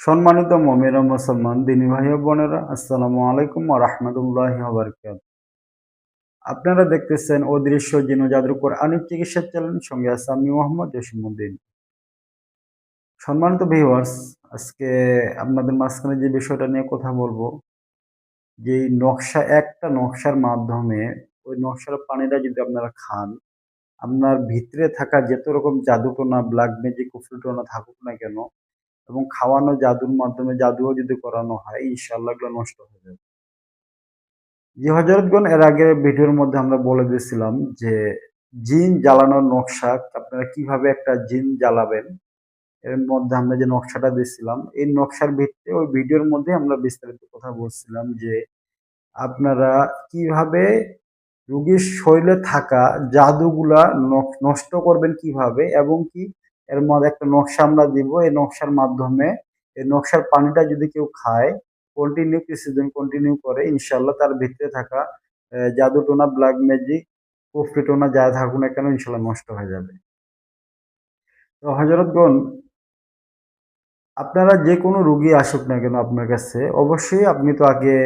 সম্মানিত মুমিন ও মুসলমান দিনী ভাই ও বোনেরা, আসসালামু আলাইকুম ওয়া রাহমাতুল্লাহি ওয়া বারাকাতুহু। আপনারা দেখতেছেন অদৃশ্য জিন ও জাদুর কোরআনিক চিকিৎসা চ্যানেল, সঙ্গে আছে আমি মোহাম্মদ জসিমউদ্দিন। সম্মানিত ভিউয়ার্স, আজকে আপনাদের মাঝখানে যে বিষয়টা নিয়ে কথা বলবো, যে এই একটা নকশার মাধ্যমে ওই নকশার পানিটা যদি আপনারা খান, আপনার ভিতরে থাকা যত রকম জাদুটোনা, ব্ল্যাক ম্যাজিক, কুফরিটোনা থাকুক না কেন, এবং খাওয়ানো জাদুর মাধ্যমে জাদুও যদি করানো হয়, ইনশাআল্লাহ এগুলো নষ্ট হয়ে যাবে। জি হযরতগণ, এর আগের ভিডিওর মধ্যে আমরা বলে দিয়েছিলাম যে জিন জ্বালানোর নকশা, আপনারা কিভাবে একটা জিন জ্বালাবেন। এর মধ্যে আমরা যে নকশাটা দিয়েছিলাম, এই নকশার ভিত্তিতে ওই ভিডিওর মধ্যে আমরা বিস্তারিত কথা বলছিলাম যে আপনারা কিভাবে রোগীর শরীরে থাকা জাদুগুলা নষ্ট করবেন কিভাবে, এবং কি এর মধ্যে একটা নকশা আমরা দিব। এই নকশার মাধ্যমে এই নকশার পানিটা যদি কেউ খায়, কন্টিনিউ কিছুদিন কন্টিনিউ করে, ইনশাল্লাহ তার ভিতরে থাকা জাদু টোনা, ব্ল্যাক ম্যাজিক, কুফরি টোনা যা থাকুক না কেন, ইনশাল্লাহ নষ্ট হয়ে যাবে। তো হযরতগণ, আপনারা যে কোনো রোগী আসুক না কেন আপনার কাছে, অবশ্যই আপনি তো আগে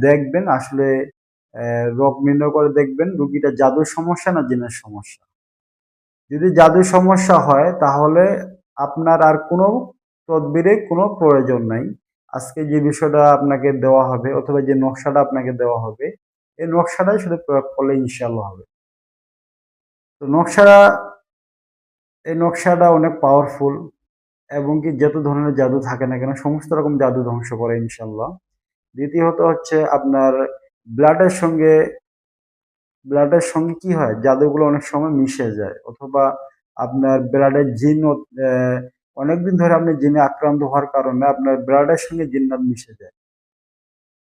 দেখবেন আসলে, রোগ নির্ণয় করে দেখবেন রোগীটা জাদুর সমস্যা না জিনের সমস্যা। যদি জাদুর সমস্যা হয় তাহলে আপনার আর কোনো তদবিরের কোনো প্রয়োজন নাই। আজকে যে বিষয়টা আপনাকে দেওয়া হবে অথবা যে নকশাটা আপনাকে দেওয়া হবে, এই নকশাটাই শুধু প্রয়োগ করলে ইনশাআল্লাহ হবে। তো এই নকশাটা অনেক পাওয়ারফুল, এবং কি যত ধরনের জাদু থাকে না কেন সমস্ত রকম জাদু ধ্বংস করে ইনশাআল্লাহ। দ্বিতীয়ত হচ্ছে আপনার ব্লাডের সঙ্গে ব্লাডের সঙ্গে কি হয়, জাদুগুলো অনেক সময় মিশে যায়, অথবা আপনার ব্লাডের জিন অনেকদিন ধরে আপনি জিনে আক্রান্ত হওয়ার কারণে আপনার ব্লাডের সঙ্গে জিন্নাত মিশে যায়,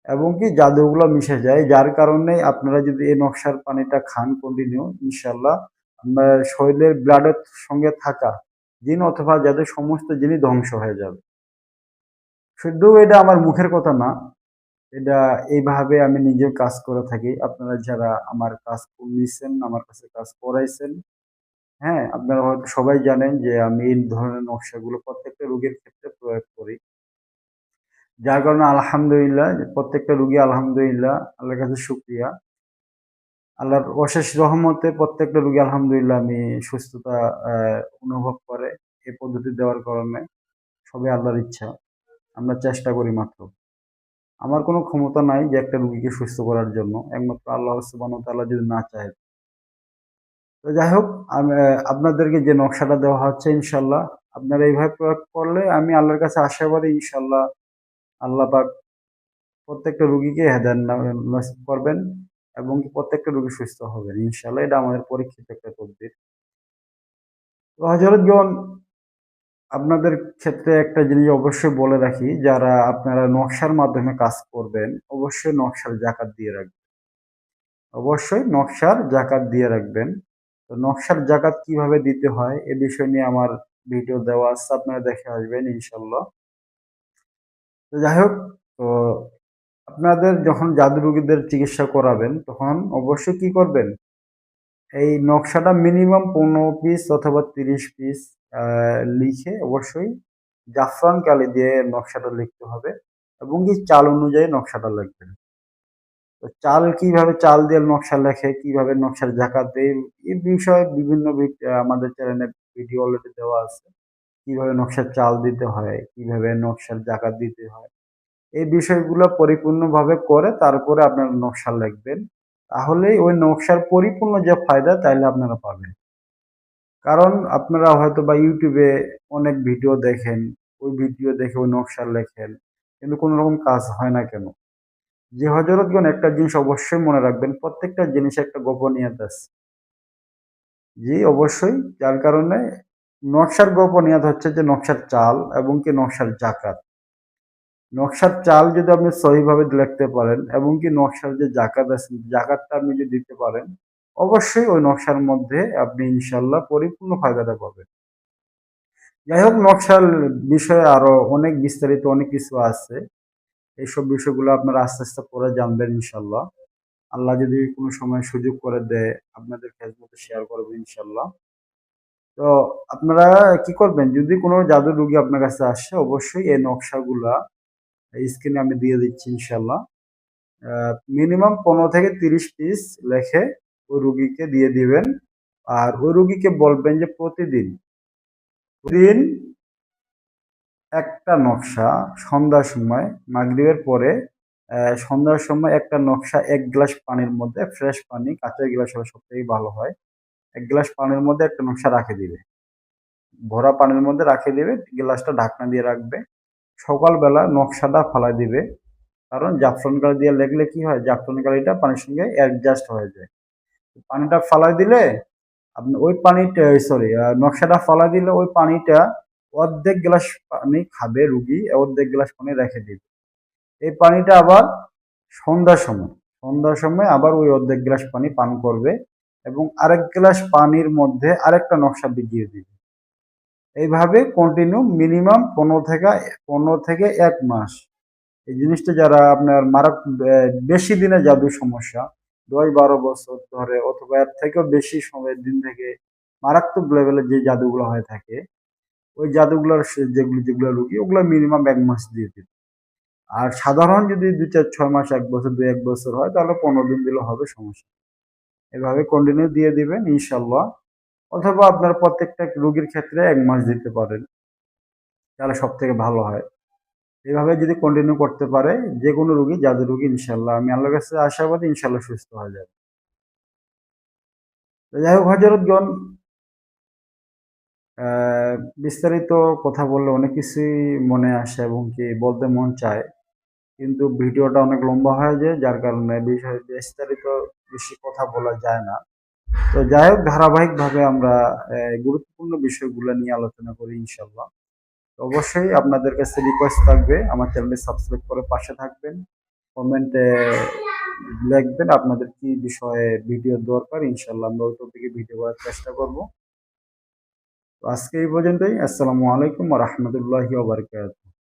এবং কি জাদুগুলো মিশে যায়, যার কারণে আপনারা যদি এই নকশার পানিটা খান কন্টিনিউ, ইনশাল্লাহ আপনার শরীরের ব্লাডের সঙ্গে থাকা জিন অথবা যাদের সমস্ত জিনিস ধ্বংস হয়ে যাবে। শুধু এটা আমার মুখের কথা না, এটা এইভাবে আমি নিজেও কাজ করে থাকি। আপনারা যারা আমার কাজ নিছেন, আমার কাছে কাজ করাইছেন, হ্যাঁ, আপনারা হয়তো সবাই জানেন যে আমি এই ধরনের নকশাগুলো প্রত্যেকটা রোগীর ক্ষেত্রে প্রয়োগ করি। যার কারণে আলহামদুলিল্লাহ, যে প্রত্যেকটা রোগী আলহামদুলিল্লাহ, আল্লাহর কাছে শুকরিয়া। আল্লাহর অশেষ রহমতে প্রত্যেকটা রোগী আলহামদুলিল্লাহ আমি সুস্থতা আ অনুভব করে এই পদ্ধতি দেওয়ার কারণে। সবই আল্লাহর ইচ্ছা। আমরা চেষ্টা করি মাত্র। আমার কোনো ক্ষমতা নাই যে একটা রোগীকে সুস্থ করার জন্য। একমাত্র আল্লাহ সুবহানাহু ওয়া তাআলা যদি না চায়। তো যাই হোক, আপনাদেরকে যে নকশাটা দেওয়া হচ্ছে ইনশাল্লাহ আপনারা এইভাবে প্রয়োগ করলে আমি আল্লাহর কাছে আশাবাদী, ইনশাল্লাহ আল্লাহ পাক প্রত্যেকটা রোগীকে হেদায়েত নসিব করবেন, এবং কি প্রত্যেকটা রোগী সুস্থ হবেন ইনশাল্লাহ। এটা আমাদের পরীক্ষিত একটা তদবির। তো হযরতগণ, আপনাদের ক্ষেত্রে একটা জিনিস অবশ্যই বলে রাখি, যারা আপনারা নকশার মাধ্যমে কাজ করবেন, অবশ্যই নকশার জাকাত দিয়ে রাখবেন। অবশ্যই নকশার জাকাত দিয়ে রাখবেন। তো নকশার জাকাত কিভাবে দিতে হয় এ বিষয় নিয়ে আমার ভিডিও দেওয়া আছে, আপনারা দেখে আসবেন ইনশাল্লাহ। তো যাই হোক, তো আপনাদের যখন জাদু রোগীদের চিকিৎসা করাবেন তখন অবশ্যই কি করবেন, এই নকশাটা মিনিমাম 15 পিস অথবা 30 পিস লিখে অবশ্যই জাফরান কালি দিয়ে নকশাটা লিখতে হবে, এবং কি চাল অনুযায়ী নকশাটা লিখবেন। তো চাল দিয়ে নকশা লেখে, কিভাবে নকশার জাকাত দেয়, এই বিষয়ে বিভিন্ন আমাদের চ্যানেলে ভিডিও অলরেডি দেওয়া আছে। কিভাবে নকশার চাল দিতে হয়, কিভাবে নকশার জাকাত দিতে হয়। এই বিষয়গুলো পরিপূর্ণভাবে করে তারপরে আপনারা নকশা লিখবেন। তাহলেই ওই নকশার পরিপূর্ণ যে ফায়দা তাইলে আপনারা পাবেন। কারণ আপনারা হয়তোবা YouTube এ অনেক ভিডিও দেখেন, ওই ভিডিও দেখে ওই নকশা লেখেন। কিন্তু কোন রকম কাজ হয় না কেন? জি হযরতগণ, একটা জিনিস অবশ্যই মনে রাখবেন, প্রত্যেকটা জিনিসের একটা গোপনীয়তা আছে। জি অবশ্যই। যার কারণে নকশার গোপনীয়তা হচ্ছে যে নকশার চাল এবং কি নকশার জাকাত। নকশার চাল যদি আপনি সহিভাবে লিখতে পারেন, এবং কি নকশার যে জাকাত আছে, জাকাতটা আপনি যদি দিতে পারেন, অবশ্যই ওই নকশার মধ্যে আপনি ইনশাআল্লাহ পরিপূর্ণ ফায়দাটা পাবেন। যাই হোক, নকশার বিষয়ে আরো অনেক বিস্তারিত অনেক কিছু আছে। এইসব বিষয়গুলো আপনারা আস্তে, আস্তে পরে জানবেন ইনশাআল্লাহ। আল্লাহ যদি কোনো সময় সুযোগ করে দেয়, আপনাদের খেদমতে শেয়ার করব ইনশাআল্লাহ। তো আপনারা কি করবেন, যদি কোনো জাদুর রোগী আপনার কাছে আসে অবশ্যই এই নকশাগুলা স্ক্রিনে আমি দিয়ে দিচ্ছি ইনশাল্লাহ। মিনিমাম 15 থেকে 30 পিস লেখে ওই রুগীকে দিয়ে দিবেন। আর ওই রুগীকে বলবেন যে প্রতিদিন দিন একটা নকশা সন্ধ্যার সময় মাগরিবের পরে সন্ধ্যার সময় একটা নকশা 1 গ্লাস পানির মধ্যে, ফ্রেশ পানি, কাঁচের গ্লাস হলে সবথেকে ভালো হয়। 1 গ্লাস পানির মধ্যে একটা নকশা রাখে দিবে। ভরা পানির মধ্যে রাখে দিবে, গ্লাসটা ঢাকনা দিয়ে রাখবে। সকালবেলা নকশাটা ফালায় দিবে। কারণ জাফরান কালি দিয়ে লেখলে কি হয়, জাফরান কালিটা পানির সঙ্গে অ্যাডজাস্ট হয়ে যায়। পানিটা ফালায় দিলে আপনি ওই পানিটা, সরি, নকশাটা ফালায় দিলে ওই পানিটা অর্ধেক গ্লাস পানি খাবে রুগী, অর্ধেক গ্লাস পানি রেখে দিবে। এই পানিটা আবার সন্ধ্যার সময় সন্ধ্যার সময় আবার ওই অর্ধেক গ্লাস পানি পান করবে এবং আরেক গ্লাস পানির মধ্যে আরেকটা নকশা ভিজিয়ে দিবে। এইভাবে কন্টিনিউ মিনিমাম 15 থেকে 1 মাস। এই জিনিসটা যারা আপনার বেশি দিনে জাদু সমস্যা, 10-12 বছর ধরে অথবা এর থেকেও বেশি সময়ের দিন থেকে মারাত্মক লেভেলের যে জাদুগুলো হয়ে থাকে, ওই জাদুগুলোর যেগুলো যেগুলো রুগী, ওগুলো মিনিমাম 1 মাস দিয়ে দিবে। আর সাধারণ যদি 2-4-6 মাস, 1 বছর, 2-1 বছর হয় তাহলে 15 দিন দিলে হবে, সমস্যা নেই। এভাবে কন্টিনিউ দিয়ে দিবেন ইনশাল্লাহ। অথবা আপনার প্রত্যেকটা রুগীর ক্ষেত্রে 1 মাস দিতে পারেন, তাহলে সব থেকে ভালো হয়। এভাবে যদি কন্টিনিউ করতে পারে যে কোনো রুগী, জাদু রুগী, ইনশাল্লাহ আমি আল্লাহর কাছে আশাবাদী ইনশাল্লাহ সুস্থ হয়ে যাবে। তো যাই হোক হযরতগণ, বিস্তারিত কথা বললে অনেক কিছুই মনে আসে এবং কি বলতে মন চায়, কিন্তু ভিডিওটা অনেক লম্বা হয়ে যায়, যার কারণে বিষয়ে বিস্তারিত বেশি কথা বলা যায় না। তো যাই হোক, ধারাবাহিকভাবে আমরা গুরুত্বপূর্ণ বিষয়গুলো নিয়ে আলোচনা করি ইনশাল্লাহ। তো অবশ্যই আপনাদের কাছে রিকোয়েস্ট থাকবে আমার চ্যানেলটি সাবস্ক্রাইব করে পাশে থাকবেন, কমেন্টে লিখবেন আপনাদের কি বিষয়ে ভিডিও দরকার, ইনশাল্লাহ আমরা ওই টপিকে ভিডিও করার চেষ্টা করব। তো আজকে এই পর্যন্তই। আসসালামু আলাইকুম ওয়া রাহমাতুল্লাহি ওয়া বারাকাতুহু।